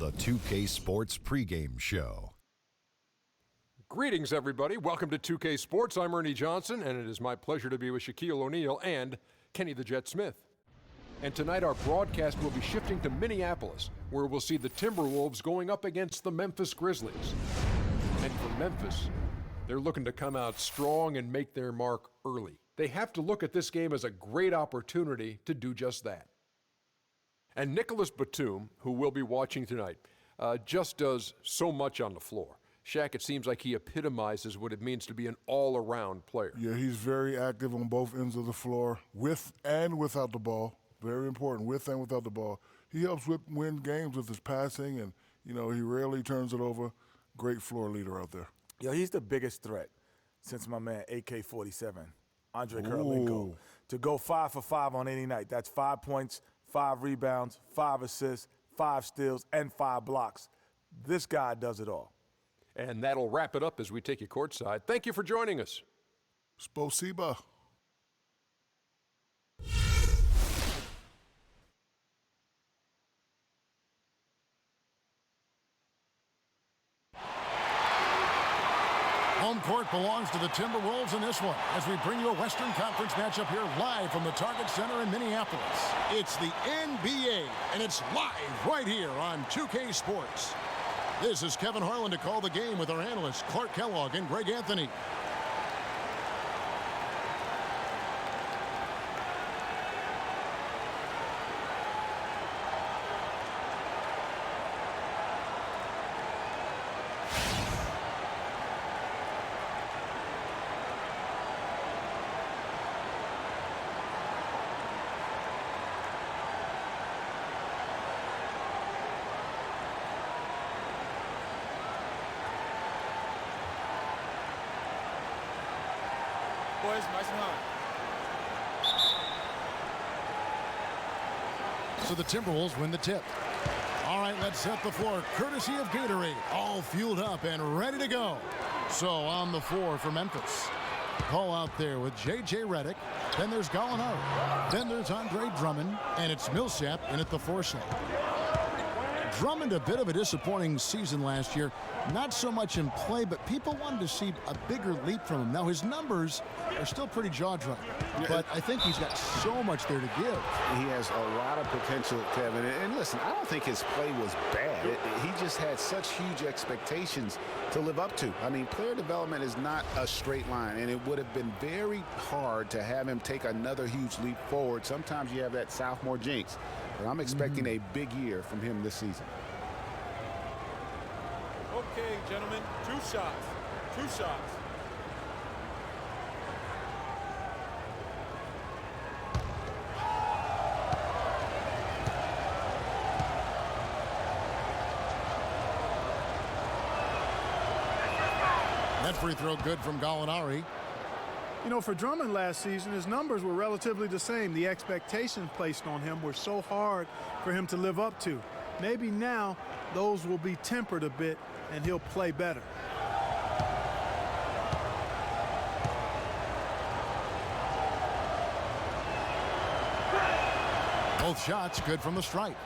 the 2K Sports pregame show. Greetings, everybody. Welcome to 2K Sports. I'm Ernie Johnson, and it is my pleasure to be with Shaquille O'Neal and Kenny the Jet Smith. And tonight our broadcast will be shifting to Minneapolis, where we'll see the Timberwolves going up against the Memphis Grizzlies. And for Memphis, they're looking to come out strong and make their mark early. They have to look at this game as a great opportunity to do just that. And Nicholas Batum, who we'll be watching tonight, just does so much on the floor. Shaq, it seems like he epitomizes what it means to be an all-around player. Yeah, he's very active on both ends of the floor, with and without the ball. Very important, with and without the ball. He helps win games with his passing, and, you know, he rarely turns it over. Great floor leader out there. Yo, he's the biggest threat since my man AK-47, Andre Kirilenko, to go 5 for 5 on any night. That's 5 points, 5 rebounds, 5 assists, 5 steals, and 5 blocks. This guy does it all. And that'll wrap it up as we take you courtside. Thank you for joining us. Spasiba. Home court belongs to the Timberwolves in this one as we bring you a Western Conference matchup here live from the Target Center in Minneapolis. It's the NBA, and it's live right here on 2K Sports. This is Kevin Harlan to call the game with our analysts Clark Kellogg and Greg Anthony. Boys, nice and hard. So the Timberwolves win the tip. All right, let's set the floor courtesy of Gatorade. All fueled up and ready to go. So on the floor for Memphis. Call out there with J.J. Redick. Then there's Gallinari. Then there's Andre Drummond. And it's Millsap in at the 4 slot. Drummond, a bit of a disappointing season last year. Not so much in play, but people wanted to see a bigger leap from him. Now, his numbers are still pretty jaw-dropping, but I think he's got so much there to give. He has a lot of potential, Kevin. And listen, I don't think his play was bad. He just had such huge expectations to live up to. I mean, player development is not a straight line, and it would have been very hard to have him take another huge leap forward. Sometimes you have that sophomore jinx, but I'm expecting a big year from him this season. Okay, gentlemen, 2 shots. 2 shots. That free throw good from Gallinari. You know, for Drummond last season, his numbers were relatively the same. The expectations placed on him were so hard for him to live up to. Maybe now those will be tempered a bit and he'll play better. Both shots good from the stripe.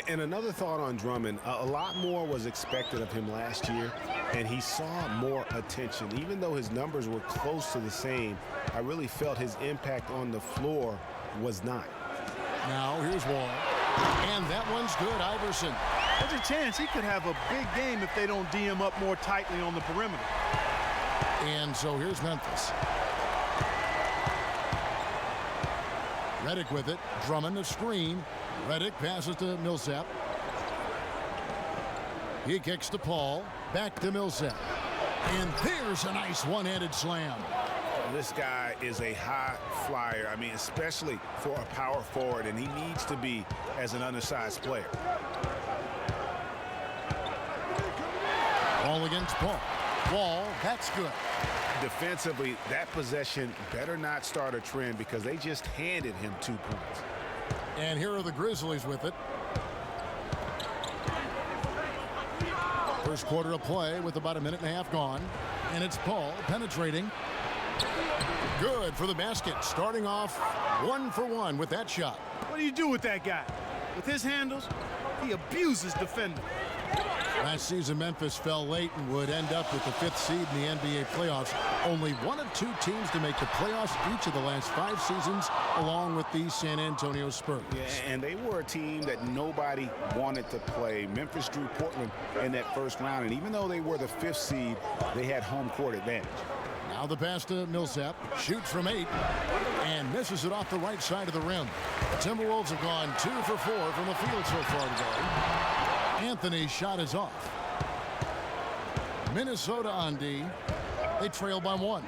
And another thought on Drummond, a lot more was expected of him last year, and he saw more attention. Even though his numbers were close to the same, I really felt his impact on the floor was not. Now here's Wall. And that one's good, Iverson. There's a chance he could have a big game if they don't D him up more tightly on the perimeter. And so here's Memphis. Redick with it. Drummond a screen. Redick passes to Millsap. He kicks to Paul. Back to Millsap. And there's a nice one-handed slam. This guy is a high flyer. I mean, especially for a power forward, and he needs to be as an undersized player. Ball against Paul. Wall, that's good. Defensively, that possession better not start a trend because they just handed him 2 points. And here are the Grizzlies with it. First quarter of play with about a minute and a half gone. And it's Paul penetrating. Good for the basket. Starting off 1 for 1 with that shot. What do you do with that guy? With his handles, he abuses defenders. Last season, Memphis fell late and would end up with the 5th seed in the NBA playoffs. Only one of 2 teams to make the playoffs each of the last 5 seasons, along with the San Antonio Spurs. Yeah, and they were a team that nobody wanted to play. Memphis drew Portland in that first round, and even though they were the 5th seed, they had home court advantage. Now the pass to Millsap, shoots from 8, and misses it off the right side of the rim. The Timberwolves have gone 2 for 4 from the field so far today. Anthony's shot is off. Minnesota on D. They trail by 1.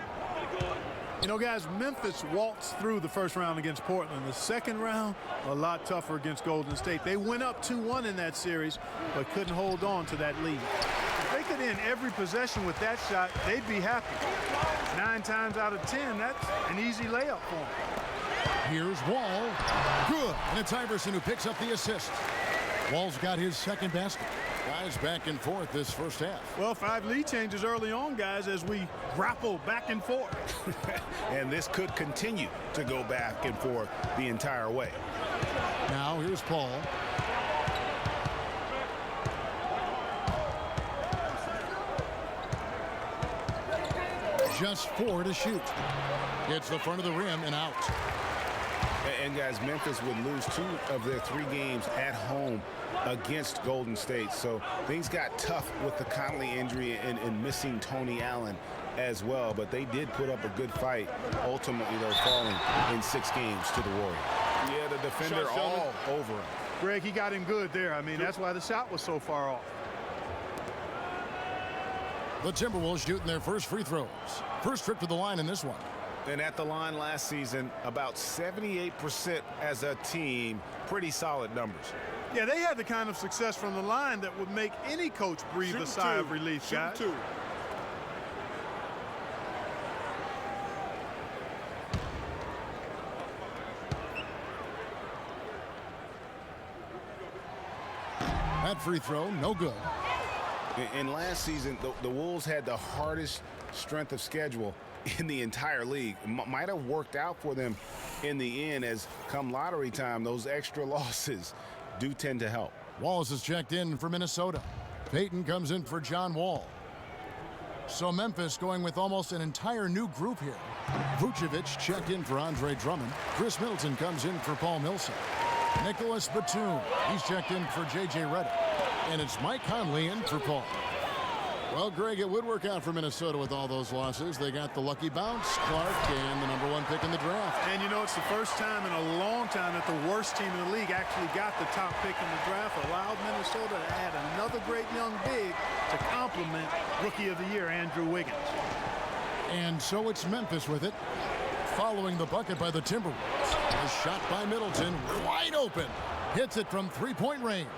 You know, guys, Memphis waltzed through the first round against Portland. The second round, a lot tougher against Golden State. They went up 2-1 in that series, but couldn't hold on to that lead. If they could end every possession with that shot, they'd be happy. 9 times out of 10, that's an easy layup for them. Here's Wall. Good. And it's Iverson who picks up the assist. Wall's got his second basket. Guys back and forth this first half. Well, 5 lead changes early on, guys, as we grapple back and forth. And this could continue to go back and forth the entire way. Now here's Paul. Just 4 to shoot. Hits the front of the rim and out. And guys, Memphis would lose 2 of their 3 games at home against Golden State. So things got tough with the Conley injury and missing Tony Allen as well. But they did put up a good fight, ultimately, though, falling in 6 games to the Warriors. Yeah, the defender all over him. Greg, he got him good there. I mean, that's why the shot was so far off. The Timberwolves shooting their first free throws. First trip to the line in this one. And at the line last season, about 78% as a team. Pretty solid numbers. Yeah, they had the kind of success from the line that would make any coach breathe a sigh of relief, guys. That free throw, no good. And last season, the Wolves had the hardest strength of schedule in the entire league. Might have worked out for them in the end, as come lottery time, those extra losses do tend to help. Wallace is checked in for Minnesota. Payton comes in for John Wall. So Memphis going with almost an entire new group here. Vucevic checked in for Andre Drummond. Chris Middleton comes in for Paul Millsap. Nicholas Batum, he's checked in for J.J. Redick. And it's Mike Conley in for Paul. Well, Greg, it would work out for Minnesota with all those losses. They got the lucky bounce, Clark, and the #1 pick in the draft. And, you know, it's the first time in a long time that the worst team in the league actually got the top pick in the draft, allowed Minnesota to add another great young big to complement Rookie of the Year, Andrew Wiggins. And so it's Memphis with it, following the bucket by the Timberwolves. A shot by Middleton, wide open. Hits it from 3-point range.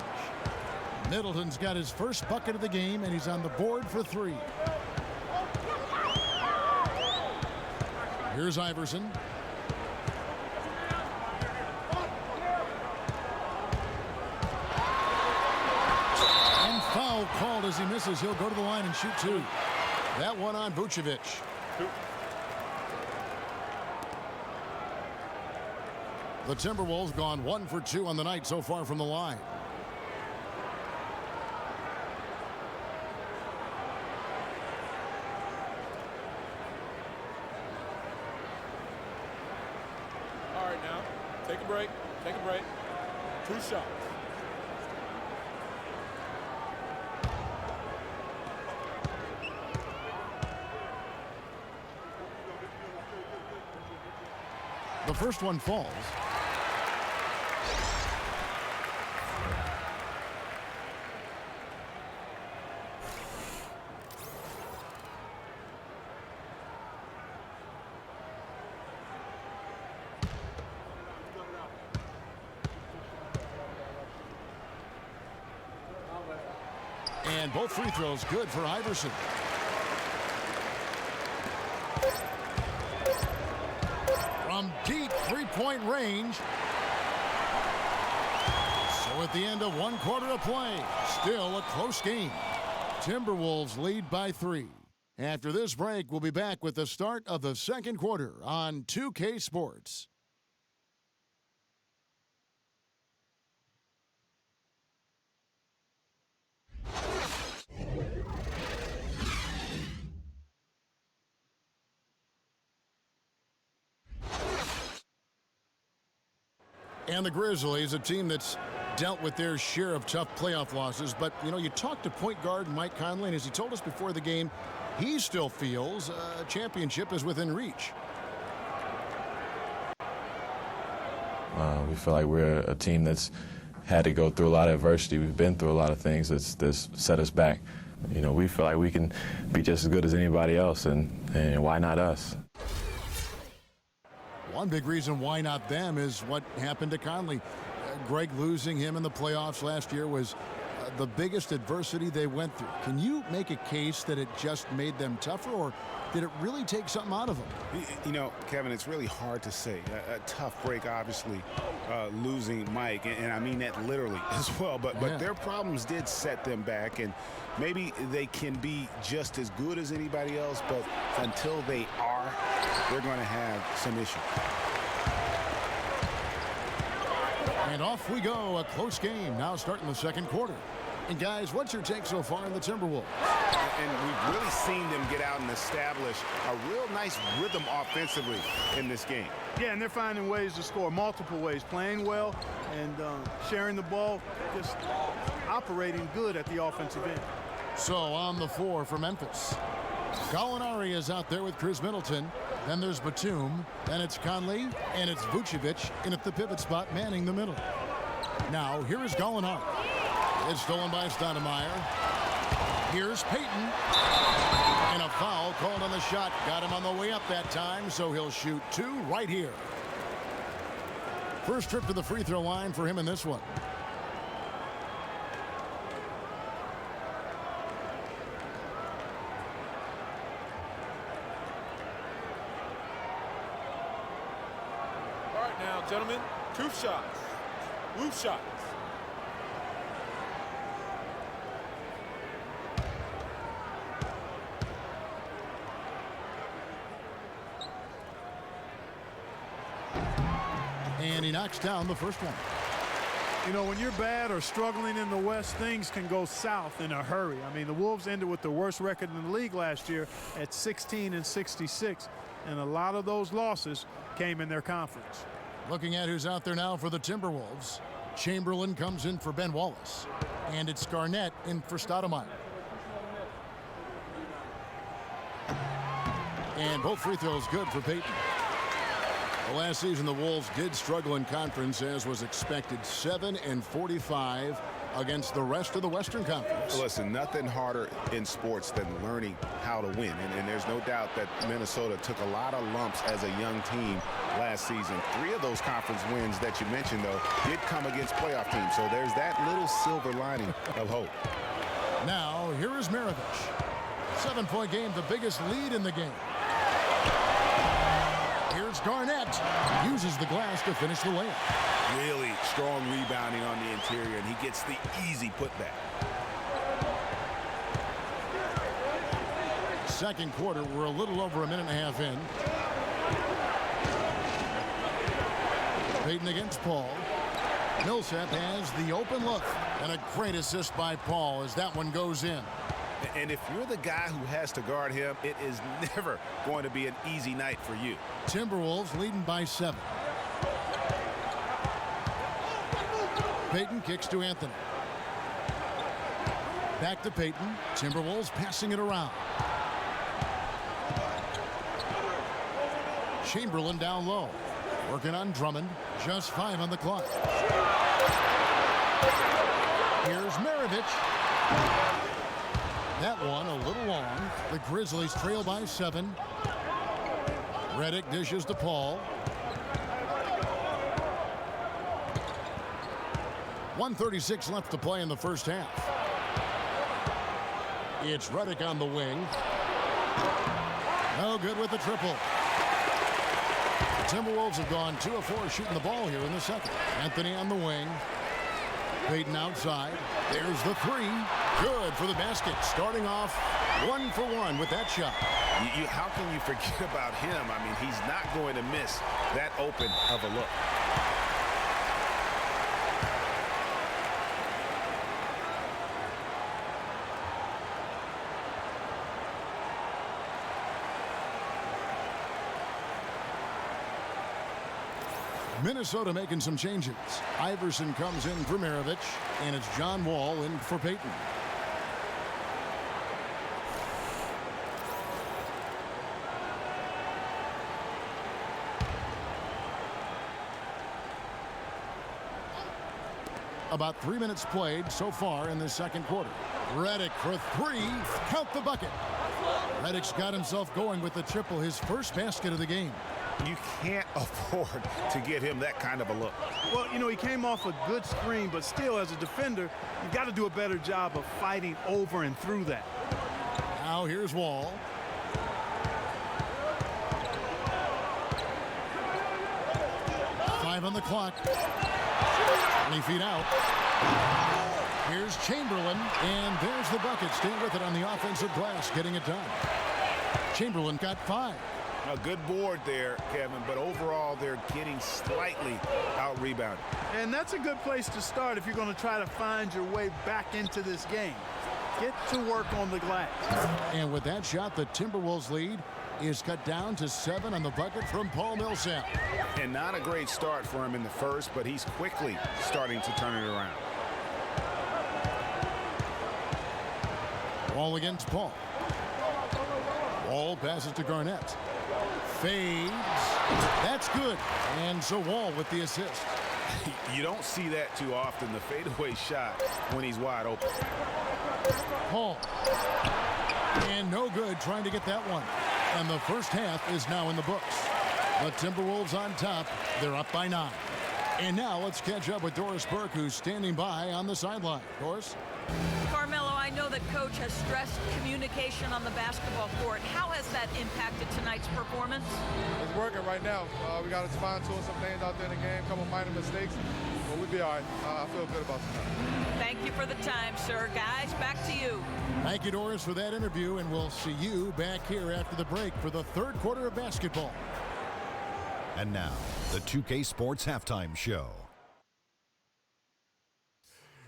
Middleton's got his first bucket of the game, and he's on the board for 3. Here's Iverson. And foul called as he misses. He'll go to the line and shoot 2. That one on Vucevic. The Timberwolves gone 1 for 2 on the night so far from the line. Take a break. Take a break. 2 shots. The first one falls. And both free throws good for Iverson. From deep 3-point range. So at the end of 1 quarter of play, still a close game. Timberwolves lead by 3. After this break, we'll be back with the start of the second quarter on 2K Sports. And the Grizzlies, a team that's dealt with their share of tough playoff losses. But, you know, you talked to point guard Mike Conley, and as he told us before the game, he still feels a championship is within reach. We feel like we're a team that's had to go through a lot of adversity. We've been through a lot of things that's set us back. You know, we feel like we can be just as good as anybody else, and why not us? One big reason why not them is what happened to Conley. Greg losing him in the playoffs last year was the biggest adversity they went through. Can you make a case that it just made them tougher, or did it really take something out of them? You know, Kevin, it's really hard to say. A tough break, obviously, losing Mike, and I mean that literally as well. But their problems did set them back, and maybe they can be just as good as anybody else, but until they are, they're going to have some issues. And off we go, a close game now starting the second quarter. And guys, what's your take so far on the Timberwolves? And we've really seen them get out and establish a real nice rhythm offensively in this game. Yeah, and they're finding ways to score, multiple ways, playing well and sharing the ball, just operating good at the offensive end. So on the floor for Memphis, Gallinari is out there with Chris Middleton. Then there's Batum, then it's Conley, and it's Vucevic in at the pivot spot, manning the middle. Now, here is Gallinari. It's stolen by Stoudemire. Here's Payton. And a foul called on the shot. Got him on the way up that time, so he'll shoot two right here. First trip to the free throw line for him in this one. All right now, gentlemen, 2 shots. Loose shots. And he knocks down the first one. You know, when you're bad or struggling in the West, things can go south in a hurry. I mean, the Wolves ended with the worst record in the league last year at 16-66, and a lot of those losses came in their conference. Looking at who's out there now for the Timberwolves. Chamberlain comes in for Ben Wallace. And it's Garnett in for Stoudemire. And both free throws good for Payton. Well, last season, the Wolves did struggle in conference, as was expected. 7-45 against the rest of the Western Conference. Listen, nothing harder in sports than learning how to win. And there's no doubt that Minnesota took a lot of lumps as a young team last season. 3 of those conference wins that you mentioned, though, did come against playoff teams. So there's that little silver lining of hope. Now, here is Maravich. 7-point game, the biggest lead in the game. Here's Garnett. Uses the glass to finish the layup. Really strong rebounding on the interior, and he gets the easy putback. Second quarter, we're a little over a minute and a half in. Payton against Paul. Millsap has the open look, and a great assist by Paul as that one goes in. And if you're the guy who has to guard him, it is never going to be an easy night for you. Timberwolves leading by 7. Payton kicks to Anthony. Back to Payton. Timberwolves passing it around. Chamberlain down low. Working on Drummond. Just 5 on the clock. Here's Maravich. That one a little long. The Grizzlies trail by 7. Redick dishes to Paul. 1:36 left to play in the first half. It's Redick on the wing. No good with the triple. The Timberwolves have gone 2 of 4 shooting the ball here in the second. Anthony on the wing. Payton outside. There's the 3. Good for the basket. Starting off 1 for 1 with that shot. How can you forget about him? I mean, he's not going to miss that open of a look. Minnesota making some changes. Iverson comes in for Maravich, and it's John Wall in for Payton. About 3 minutes played so far in the second quarter. Redick for three. Count the bucket. Redick's got himself going with the triple, his first basket of the game. You can't afford to get him that kind of a look. Well, you know, he came off a good screen, but still, as a defender, you got to do a better job of fighting over and through that. Now here's Wall. Five on the clock. 20 feet out. Here's Chamberlain, and there's the bucket. Stay with it on the offensive glass, getting it done. Chamberlain got 5. A good board there, Kevin, but overall they're getting slightly out-rebounded. And that's a good place to start if you're going to try to find your way back into this game. Get to work on the glass. And with that shot, the Timberwolves lead is cut down to 7 on the bucket from Paul Millsap. And not a great start for him in the first, but he's quickly starting to turn it around. Wall against Paul. Wall passes to Garnett. Fades. That's good. And so Wall with the assist. You don't see that too often, the fadeaway shot when he's wide open. Paul. And no good trying to get that one. And the first half is now in the books. The Timberwolves on top. They're up by 9. And now let's catch up with Doris Burke, who's standing by on the sideline. Doris? Carmelo, I know that Coach has stressed communication on the basketball court. How has that impacted tonight's performance? It's working right now. We got to fine-tune some things out there in the game, a couple minor mistakes, but we'll be all right. I feel good about tonight. Thank you for the time, sir. Guys, back to you. Thank you, Doris, for that interview, and we'll see you back here after the break for the third quarter of basketball. And now, the 2K Sports Halftime Show.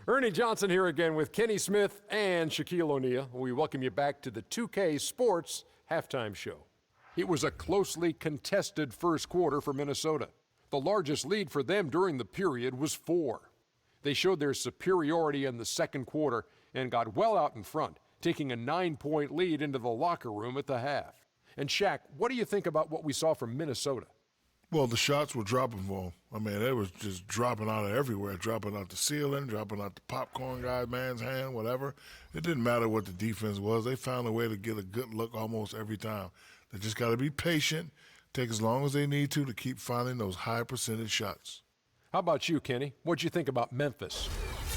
Ernie Johnson here again with Kenny Smith and Shaquille O'Neal. We welcome you back to the 2K Sports Halftime Show. It was a closely contested first quarter for Minnesota. The largest lead for them during the period was 4. They showed their superiority in the second quarter and got well out in front, taking a 9-point lead into the locker room at the half. And Shaq, what do you think about what we saw from Minnesota? Well, the shots were dropping for him. I mean, they was just dropping out of everywhere, dropping out the ceiling, dropping out the popcorn guy man's hand, whatever. It didn't matter what the defense was. They found a way to get a good look almost every time. They just got to be patient, take as long as they need to keep finding those high percentage shots. How about you, Kenny? What'd you think about Memphis?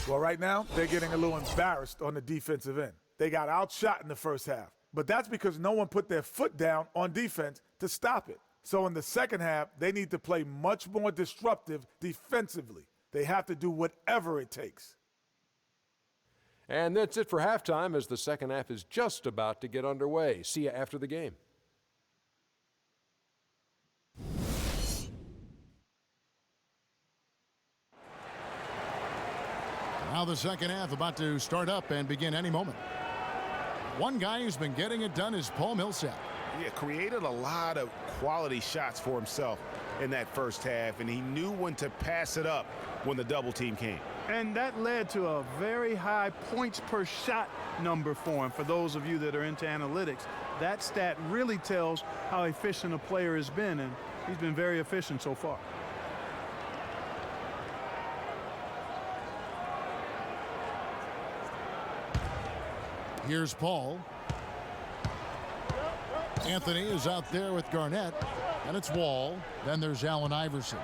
Well, right now, they're getting a little embarrassed on the defensive end. They got outshot in the first half, but that's because no one put their foot down on defense to stop it. So in the second half, they need to play much more disruptive defensively. They have to do whatever it takes. And that's it for halftime as the second half is just about to get underway. See you after the game. Now the second half about to start up and begin any moment. One guy who's been getting it done is Paul Millsap. Yeah, created a lot of quality shots for himself in that first half, and he knew when to pass it up when the double team came. And that led to a very high points per shot number for him. For those of you that are into analytics, that stat really tells how efficient a player has been, and he's been very efficient so far. Here's Paul. Anthony is out there with Garnett, and it's Wall. Then there's Allen Iverson,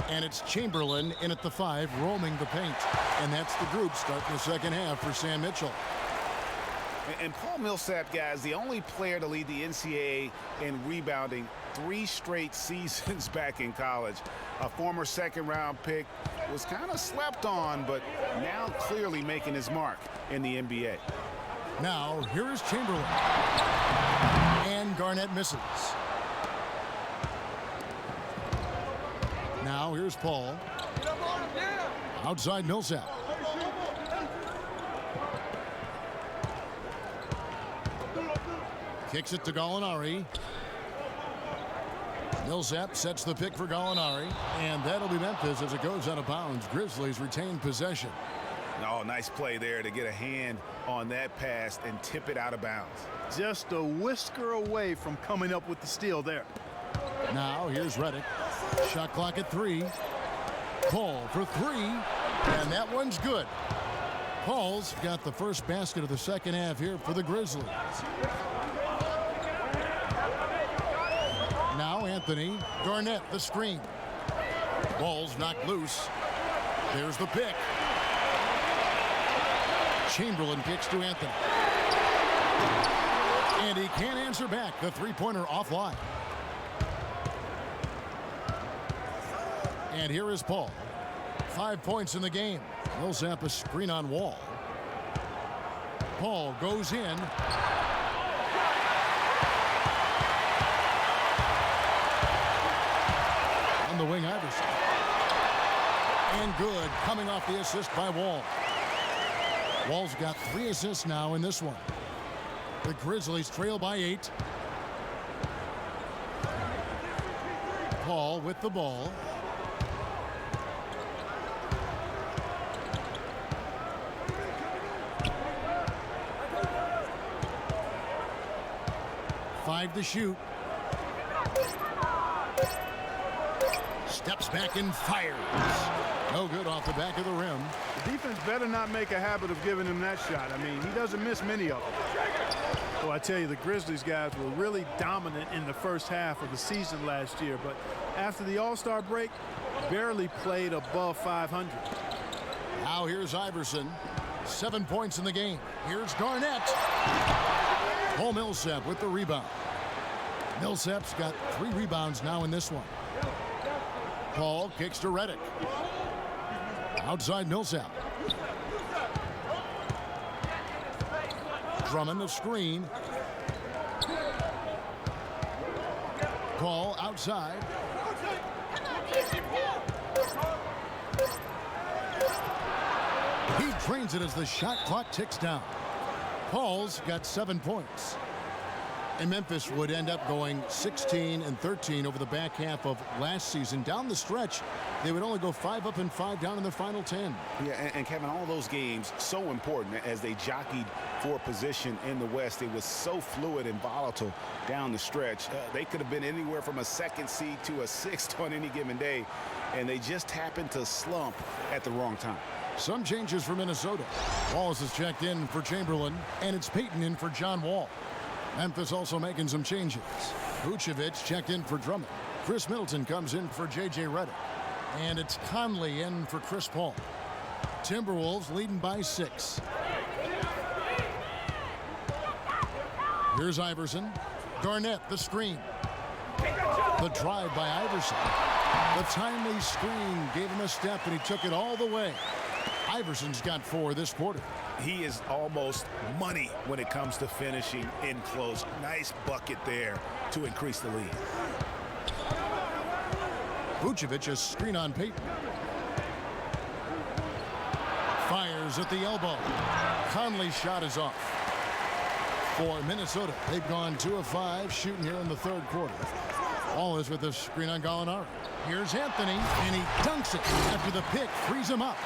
and it's Chamberlain in at the 5, roaming the paint. And that's the group starting the second half for Sam Mitchell. And Paul Millsap, guys, the only player to lead the NCAA in rebounding 3 straight seasons back in college. A former second-round pick, was kind of slept on, but now clearly making his mark in the NBA. Now, here is Chamberlain. And Garnett misses. Now, here's Paul. Outside Millsap. Kicks it to Gallinari. Millsap sets the pick for Gallinari, and that'll be Memphis as it goes out of bounds. Grizzlies retain possession. Oh, nice play there to get a hand on that pass and tip it out of bounds. Just a whisker away from coming up with the steal there. Now here's Redick. Shot clock at 3. Paul for 3, and that one's good. Paul's got the first basket of the second half here for the Grizzlies. Now Anthony. Garnett, the screen. Ball's knocked loose. There's the pick. Chamberlain kicks to Anthony. And he can't answer back. The three-pointer offline. And here is Paul. 5 points in the game. Millsap a screen on Wall. Paul goes in. On the wing, Iverson. And good, coming off the assist by Wall. Wall's got 3 assists now in this one. The Grizzlies trail by 8. Paul with the ball. Five to shoot. Steps back and fires. No good off the back of the rim. The defense better not make a habit of giving him that shot. I mean, he doesn't miss many of them. Well, I tell you, the Grizzlies guys were really dominant in the first half of the season last year, but after the All-Star break, barely played above 500. Now here's Iverson. 7 points in the game. Here's Garnett. Paul Millsap with the rebound. Millsap's got 3 rebounds now in this one. Paul kicks to Redick. Outside Millsap. Drummond the screen. Paul outside. He trains it as the shot clock ticks down. Paul's got 7 points. And Memphis would end up going 16-13 over the back half of last season. Down the stretch, they would only go 5 up and 5 down in the final 10. Yeah, and Kevin, all those games so important as they jockeyed for position in the West. It was so fluid and volatile down the stretch. They could have been anywhere from a 2nd seed to a 6th on any given day, and they just happened to slump at the wrong time. Some changes for Minnesota. Wallace is checked in for Chamberlain, and it's Payton in for John Wall. Memphis also making some changes. Vucevic checked in for Drummond. Chris Middleton comes in for J.J. Redick. And it's Conley in for Chris Paul. Timberwolves leading by 6. Here's Iverson. Garnett, the screen. The drive by Iverson. The timely screen gave him a step, and he took it all the way. Iverson's got 4 this quarter. He is almost money when it comes to finishing in close. Nice bucket there to increase the lead. Vucevic a screen on Payton. Fires at the elbow. Conley's shot is off. For Minnesota, they've gone 2 of 5 shooting here in the 3rd quarter. All is with the screen on Gallinari. Here's Anthony, and he dunks it after the pick frees him up.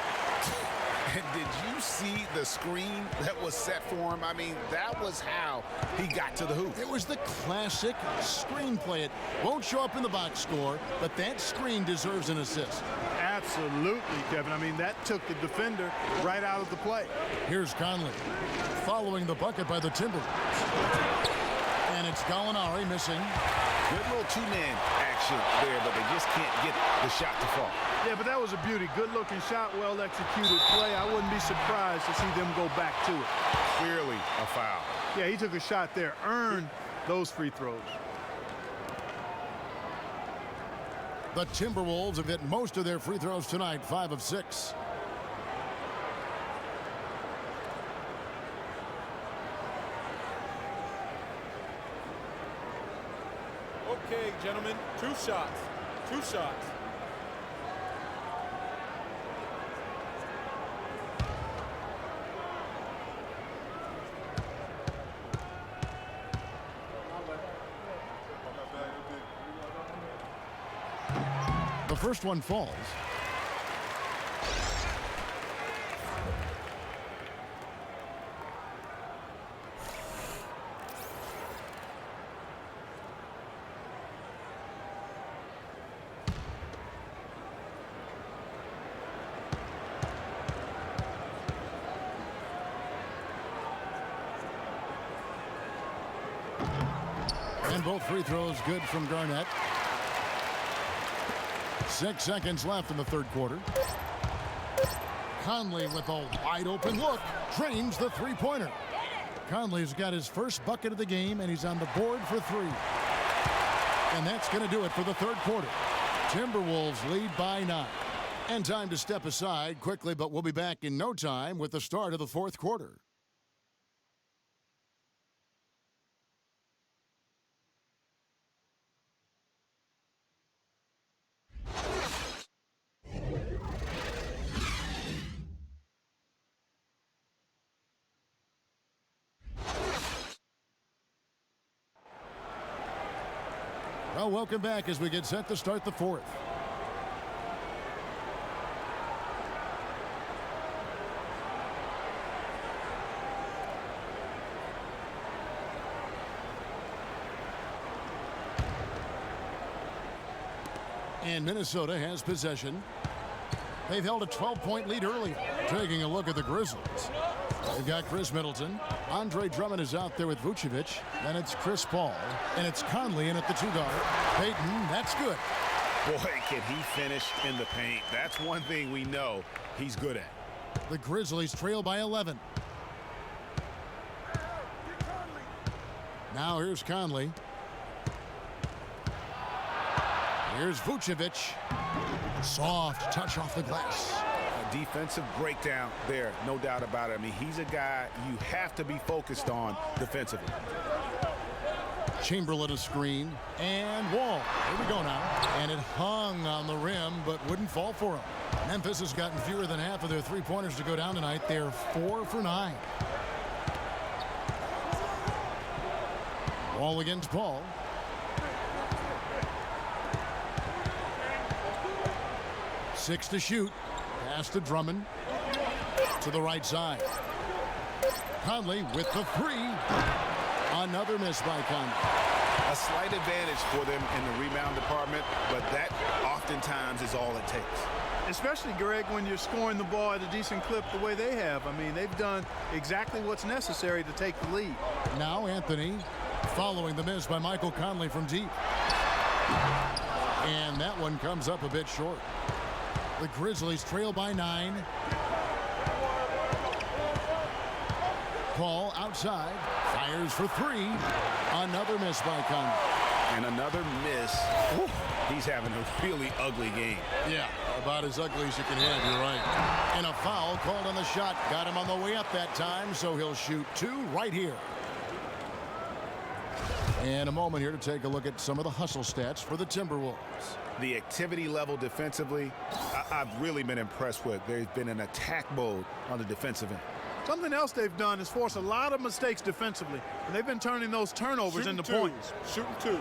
And did you see the screen that was set for him? I mean, that was how he got to the hoop. It was the classic screenplay. It won't show up in the box score, but that screen deserves an assist. Absolutely, Kevin. I mean, that took the defender right out of the play. Here's Conley following the bucket by the Timberwolves. And it's Gallinari missing. Good little 2-man action there, but they just can't get the shot to fall. Yeah, but that was a beauty. Good-looking shot, well-executed play. I wouldn't be surprised to see them go back to it. Clearly a foul. Yeah, he took a shot there, earned those free throws. The Timberwolves have hit most of their free throws tonight, 5 of 6. Okay, gentlemen, 2 shots. 2 shots. first one falls. And both free throws good from Garnett. 6 seconds left in the third quarter. Conley with a wide open look drains the three-pointer. Conley's got his first bucket of the game, and he's on the board for 3. And that's going to do it for the third quarter. Timberwolves lead by 9. And time to step aside quickly, but we'll be back in no time with the start of the fourth quarter. Well, welcome back as we get set to start the fourth. And Minnesota has possession. They've held a 12-point lead earlier. Taking a look at the Grizzlies. They've got Chris Middleton. Andre Drummond is out there with Vucevic. Then it's Chris Paul. And it's Conley in at the 2-guard. Payton, that's good. Boy, can he finish in the paint. That's one thing we know he's good at. The Grizzlies trail by 11. Now here's Conley. Here's Vucevic. Soft touch off the glass. A defensive breakdown there, no doubt about it. I mean, he's a guy you have to be focused on defensively. Chamberlain a screen, and Wall. Here we go now. And it hung on the rim, but wouldn't fall for him. Memphis has gotten fewer than half of their three-pointers to go down tonight. They're 4 for 9. Wall against Paul. Six to shoot. Pass to Drummond. To the right side. Conley with the 3. Another miss by Conley. A slight advantage for them in the rebound department, but that oftentimes is all it takes. Especially, Greg, when you're scoring the ball at a decent clip the way they have. I mean, they've done exactly what's necessary to take the lead. Now Anthony following the miss by Michael Conley from deep. And that one comes up a bit short. The Grizzlies trail by 9. Paul outside. Fires for 3. Another miss by Conley. And another miss. Ooh, he's having a really ugly game. Yeah, about as ugly as you can have, you're right. And a foul called on the shot. Got him on the way up that time, so he'll shoot 2 right here. And a moment here to take a look at some of the hustle stats for the Timberwolves. The activity level defensively, I've really been impressed with. There's been an attack mode on the defensive end. Something else they've done is force a lot of mistakes defensively. And they've been turning those turnovers into points. Shooting 2.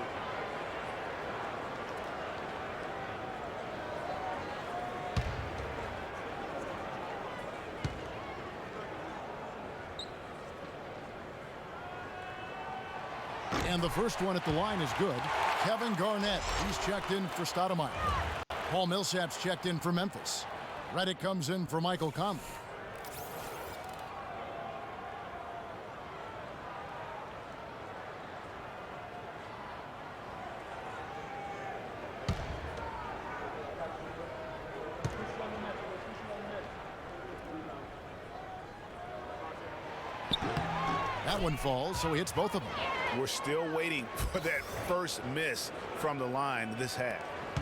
And the first one at the line is good. Kevin Garnett, he's checked in for Stoudemire. Paul Millsap's checked in for Memphis. Redick comes in for Michael Conley. That one falls, so he hits both of them. We're still waiting for that first miss from the line this half.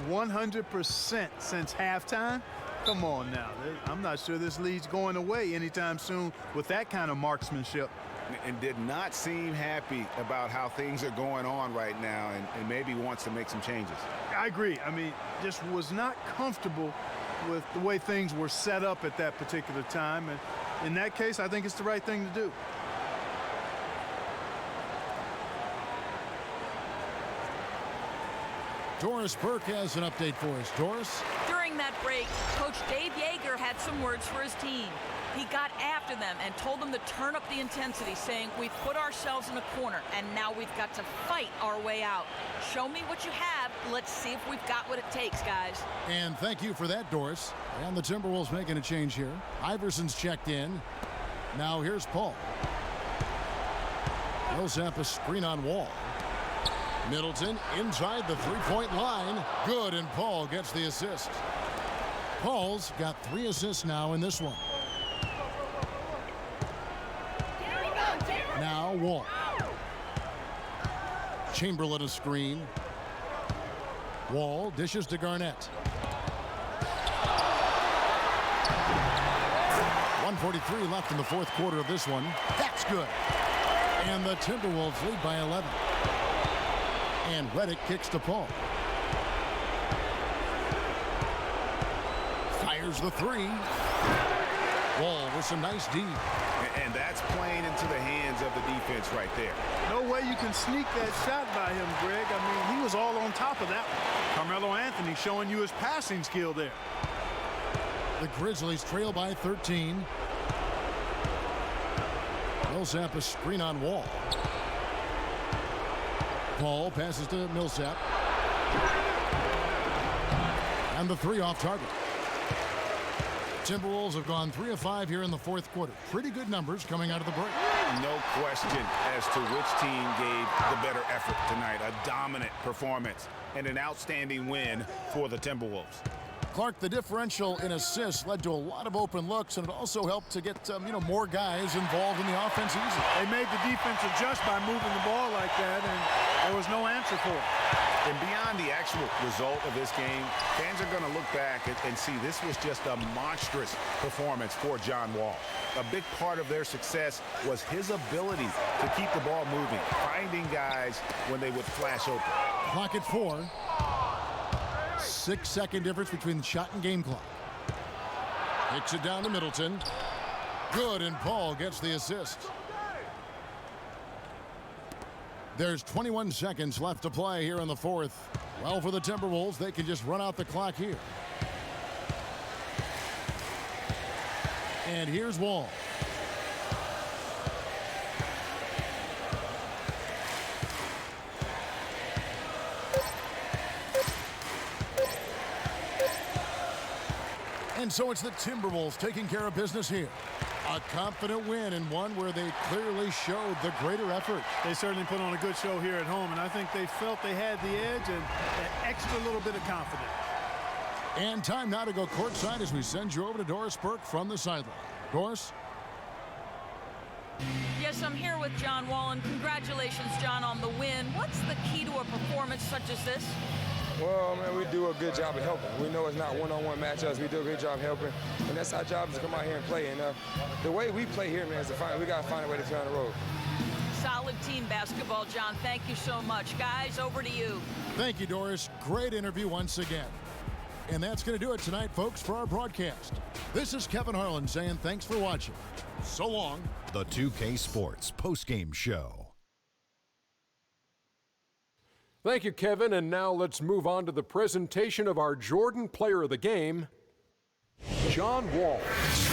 100% since halftime? Come on now. I'm not sure this lead's going away anytime soon with that kind of marksmanship. And did not seem happy about how things are going on right now and maybe wants to make some changes. I agree. I mean, just was not comfortable with the way things were set up at that particular time. And in that case, I think it's the right thing to do. Doris Burke has an update for us. Doris? During that break, Coach Dave Yeager had some words for his team. He got after them and told them to turn up the intensity, saying, we've put ourselves in a corner, and now we've got to fight our way out. Show me what you have. Let's see if we've got what it takes, guys. And thank you for that, Doris. And the Timberwolves making a change here. Iverson's checked in. Now here's Paul. Millsap a screen on Wall. Middleton inside the three-point line. Good, and Paul gets the assist. Paul's got 3 assists now in this one. Now Wall. Chamberlain a screen. Wall dishes to Garnett. 1:43 left in the fourth quarter of this one. That's good. And the Timberwolves lead by 11. And Redick kicks to Paul. Fires the 3. Wall with some nice D. And that's playing into the hands of the defense right there. No way you can sneak that shot by him, Greg. I mean, he was all on top of that one. Carmelo Anthony showing you his passing skill there. The Grizzlies trail by 13. Millsap a screen on Wall. Paul passes to Millsap. And the 3 off target. Timberwolves have gone 3 of 5 here in the fourth quarter. Pretty good numbers coming out of the break. No question as to which team gave the better effort tonight. A dominant performance and an outstanding win for the Timberwolves. Clark, the differential in assists led to a lot of open looks, and it also helped to get more guys involved in the offense easy. They made the defense adjust by moving the ball like that, and there was no answer for it. And beyond the actual result of this game, fans are going to look back and see this was just a monstrous performance for John Wall. A big part of their success was his ability to keep the ball moving, finding guys when they would flash open. Clock at 4. 6-second difference between the shot and game clock. Kicks it down to Middleton. Good, and Paul gets the assist. There's 21 seconds left to play here in the fourth. Well, for the Timberwolves, they can just run out the clock here. And here's Wall. And so it's the Timberwolves taking care of business here. A confident win, and one where they clearly showed the greater effort. They certainly put on a good show here at home, and I think they felt they had the edge and that extra little bit of confidence. And time now to go courtside as we send you over to Doris Burke from the sideline. Doris? Yes, I'm here with John Wall, and congratulations, John, on the win. What's the key to a performance such as this? Well, man, we do a good job of helping. We know it's not one-on-one matchups. We do a good job of helping, and that's our job is to come out here and play. And the way we play here, man, is we got to find a way to play on the road. Solid team basketball, John. Thank you so much. Guys, over to you. Thank you, Doris. Great interview once again. And that's going to do it tonight, folks, for our broadcast. This is Kevin Harlan saying thanks for watching. So long. The 2K Sports postgame show. Thank you, Kevin. And now let's move on to the presentation of our Jordan Player of the Game, John Wall.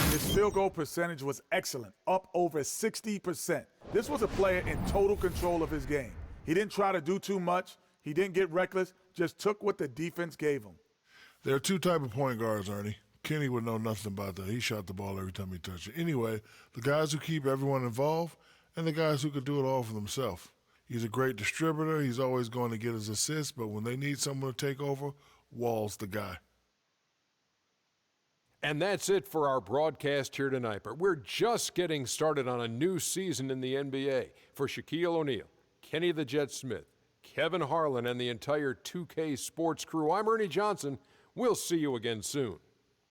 His field goal percentage was excellent, up over 60%. This was a player in total control of his game. He didn't try to do too much. He didn't get reckless, just took what the defense gave him. There are 2 types of point guards, Ernie. Kenny would know nothing about that. He shot the ball every time he touched it. Anyway, the guys who keep everyone involved and the guys who could do it all for themselves. He's a great distributor. He's always going to get his assists, but when they need someone to take over, Wall's the guy. And that's it for our broadcast here tonight. But we're just getting started on a new season in the NBA. For Shaquille O'Neal, Kenny the Jet Smith, Kevin Harlan, and the entire 2K Sports crew, I'm Ernie Johnson. We'll see you again soon.